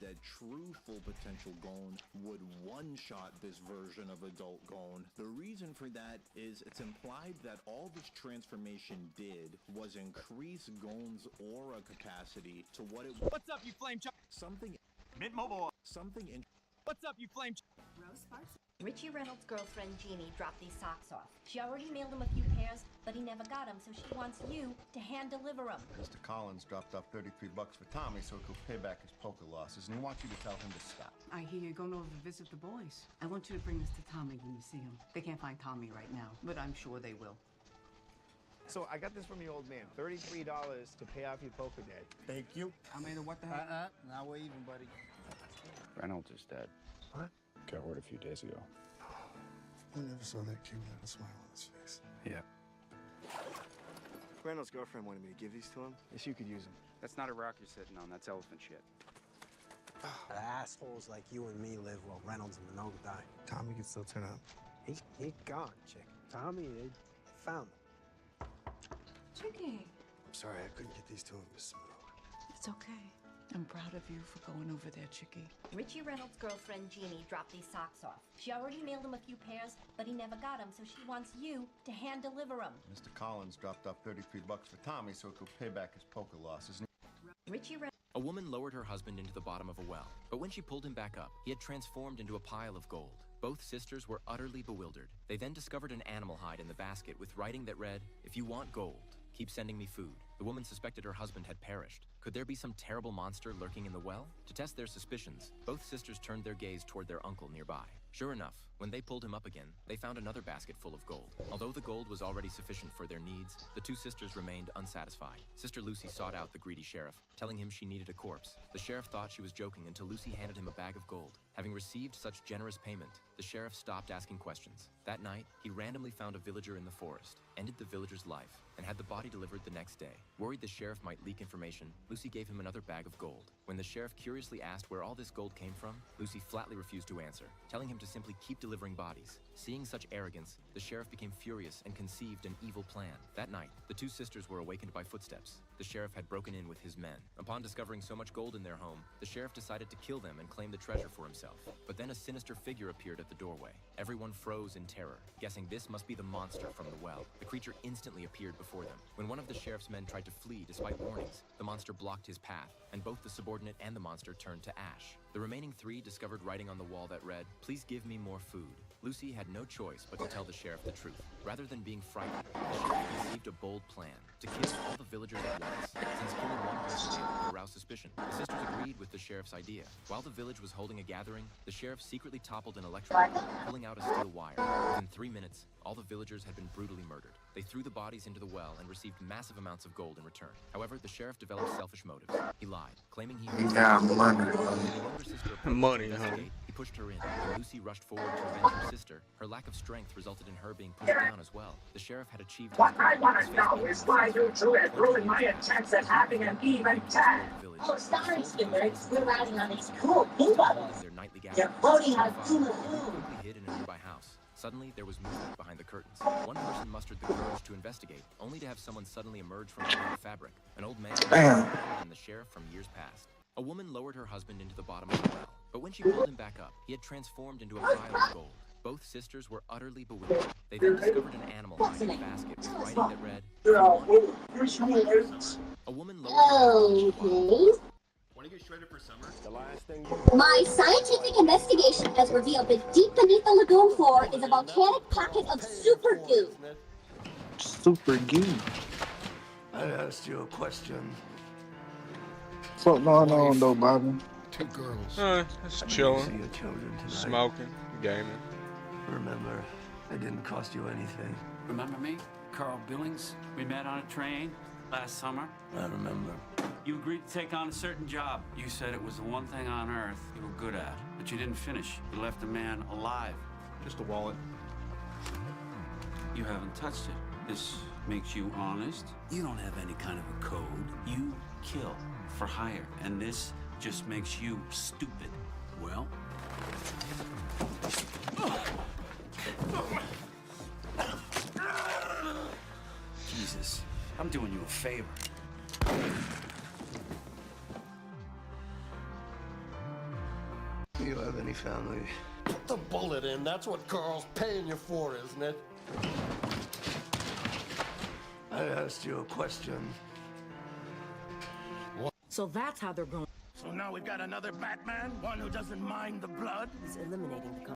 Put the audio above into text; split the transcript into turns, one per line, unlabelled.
that true full potential Gon would one-shot this version of adult Gon. The reason for that is it's implied that all this transformation did was increase Gon's aura capacity to what it was.
What's up, you flame ch-
Something
Mint Mobile.
something in
What's up, you flame ch-
Rose Sparks. Richie Reynolds' girlfriend Jeannie dropped these socks off. She already mailed him a few pairs, but he never got them, so she wants you to hand deliver them.
Mr. Collins dropped off $33 for Tommy so he could pay back his poker losses, and he wants you to tell him to stop.
I hear you're going over to visit the boys. I want you to bring this to Tommy when you see him. They can't find Tommy right now, but I'm sure they will.
So I got this from the old man. $33 to pay off your poker debt.
Thank you.
I mean, what the heck?
Now we're even, buddy.
Reynolds is dead.
What?
Got word a few days ago.
I never saw that kid without a smile on his face.
Yeah.
Randall's girlfriend wanted me to give these to him. Guess you could use them.
That's not a rock you're sitting on. That's elephant shit.
Assholes like you and me live while Reynolds and Minogue die.
Tommy can still turn up.
He gone, chick. Tommy, they found him.
Chicky.
I'm sorry I couldn't get these to him, Miss Minogue.
It's okay. I'm proud of you for going over there, Chicky.
Richie Reynolds' girlfriend Jeannie dropped these socks off. She already mailed him a few pairs, but he never got them, so she wants you to hand deliver them.
Mr. Collins dropped off $33 for Tommy so he could pay back his poker losses.
Richie Reynolds.
A woman lowered her husband into the bottom of a well, but when she pulled him back up, he had transformed into a pile of gold. Both sisters were utterly bewildered. They then discovered an animal hide in the basket with writing that read, "If you want gold, keep sending me food." The woman suspected her husband had perished. Could there be some terrible monster lurking in the well? To test their suspicions, both sisters turned their gaze toward their uncle nearby. Sure enough, when they pulled him up again, they found another basket full of gold. Although the gold was already sufficient for their needs, the two sisters remained unsatisfied. Sister Lucy sought out the greedy sheriff, telling him she needed a corpse. The sheriff thought she was joking until Lucy handed him a bag of gold. Having received such generous payment, the sheriff stopped asking questions. That night, he randomly found a villager in the forest, ended the villager's life, and had the body delivered the next day. Worried the sheriff might leak information, Lucy gave him another bag of gold. When the sheriff curiously asked where all this gold came from, Lucy flatly refused to answer, telling him to simply keep delivering bodies. Seeing such arrogance, the sheriff became furious and conceived an evil plan. That night, the two sisters were awakened by footsteps. The sheriff had broken in with his men. Upon discovering so much gold in their home, the sheriff decided to kill them and claim the treasure for himself. But then a sinister figure appeared at the doorway. Everyone froze in terror, guessing this must be the monster from the well. The creature instantly appeared before them. When one of the sheriff's men tried to flee despite warnings, the monster blocked his path, and both the subordinate and the monster turned to ash. The remaining three discovered writing on the wall that read, "Please give me more food." Lucy had no choice but to tell the sheriff the truth. Rather than being frightened, the sheriff conceived a bold plan to kill all the villagers at once. Since killing one person would arouse suspicion, the sisters agreed with the sheriff's idea. While the village was holding a gathering, the sheriff secretly toppled an electric wire, pulling out a steel wire. Within 3 minutes, all the villagers had been brutally murdered. They threw the bodies into the well and received massive amounts of gold in return. However, the sheriff developed selfish motives. He lied, claiming he was money. He pushed her in. When Lucy rushed forward to avenge her sister, her lack of strength resulted in her being pushed down as well. The sheriff had achieved his
What I want to know is why you two have ruined my attempts at having an even tag. Oh, sorry, Skipper. We're riding on these cool bubbles. You're floating on cool food.
Hid in a nearby house. Suddenly, there was movement behind the curtains. One person mustered the courage to investigate, only to have someone suddenly emerge from behind the fabric. An old man and the sheriff from years past. A woman lowered her husband into the bottom of the well, but when she pulled him back up, he had transformed into a pile of gold. Both sisters were utterly bewildered. They then discovered an animal hide in a basket with writing that read, a woman lowered her
Okay.
Want to get shredded for summer?
The last thing
My scientific investigation has revealed that deep beneath the lagoon floor is a volcanic pocket of super goo.
Super goo.
I asked you a question.
What's going on, though, Bobby?
Two girls.
Just
See
chilling,
your children tonight.
smoking, gaming.
Remember, it didn't cost you anything.
Remember me? Carl Billings? We met on a train last summer.
I remember.
You agreed to take on a certain job. You said it was the one thing on earth you were good at, but you didn't finish. You left a man alive.
Just a wallet.
You haven't touched it. This makes you honest. You don't have any kind of a code. You kill for hire, and this just makes you stupid. Well, Jesus, I'm doing you a favor.
Do you have any family?
Put the bullet in. That's what Carl's paying you for, isn't it?
I asked you a question.
What?
So that's how they're going.
So now we've got another Batman? One who doesn't mind the blood?
He's eliminating the